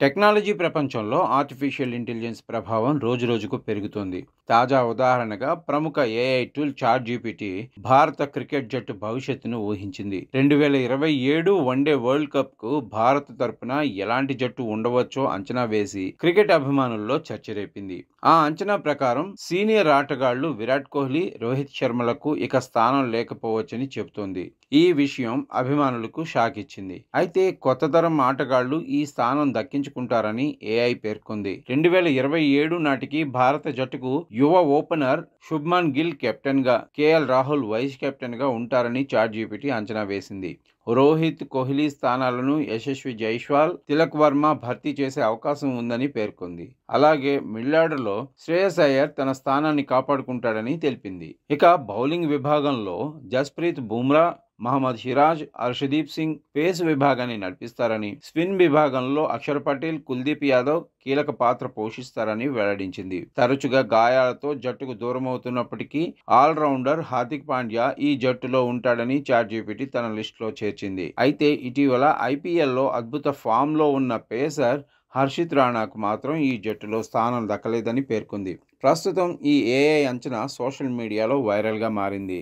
Technology ప్రపంచంలో artificial intelligence ప్రభావం రోజురోజుకు పెరుగుతోంది. తాజా ఉదాహరణగా ప్రముఖ ఏఐ టూల్ చాట్ జీపీటీ భారత క్రికెట్ జట్టు భవిష్యత్తును ఊహించింది. 2027 వన్డే వరల్డ్ కప్ కు భారత్ తరపున ఎలాంటి జట్టు ఉండవచ్చో అంచనా వేసి క్రికెట్ అభిమానుల్లో చర్చ రేపింది. ఆ అంచనా ప్రకారం సీనియర్ ఆటగాళ్లు విరాట్ కోహ్లీ, రోహిత్ శర్మలకు ఇక స్థానం లేకపోవచ్చని చెబుతోంది. ఈ విషయం అభిమానులకు షాక్ ఇచ్చింది. అయితే కొత్త తరం ఆటగాళ్లు ఈ స్థానం దక్కించుకుంటారని ఏఐ పేర్కొంది. 2027 నాటికి భారత జట్టుకు యువ ఓపెనర్ శుభ్మన్ గిల్ కెప్టెన్ గా, కేఎల్ రాహుల్ వైస్ కెప్టెన్ గా ఉంటారని చాట్ జీపీటీ అంచనా వేసింది. రోహిత్, కోహ్లీ స్థానాలను యశస్వి జైస్వాల్, తిలక్ వర్మ భర్తీ చేసే అవకాశం ఉందని పేర్కొంది. అలాగే మిడ్లార్డర్లో శ్రేయస్ అయ్యర్ తన స్థానాన్ని కాపాడుకుంటాడని తెలిపింది. ఇక బౌలింగ్ విభాగంలో జస్ప్రీత్ బుమ్రా, మహమ్మద్ సిరాజ్, హర్షదీప్ సింగ్ పేస్ విభాగాన్ని నడిపిస్తారని, స్పిన్ విభాగంలో అక్షర్ పటేల్, కుల్దీప్ యాదవ్ కీలక పాత్ర పోషిస్తారని వెల్లడించింది. తరచుగా గాయాలతో జట్టుకు దూరమవుతున్నప్పటికీ ఆల్రౌండర్ హార్దిక్ పాండ్యా ఈ జట్టులో ఉంటాడని చాట్ జీపీటీ తన లిస్టులో చేర్చింది. అయితే ఇటీవల ఐపీఎల్లో అద్భుత ఫామ్ లో ఉన్న పేసర్ హర్షిత్ రాణాకు మాత్రం ఈ జట్టులో స్థానం దక్కలేదని పేర్కొంది. ప్రస్తుతం ఈ ఏఐ అంచనా సోషల్ మీడియాలో వైరల్ గా మారింది.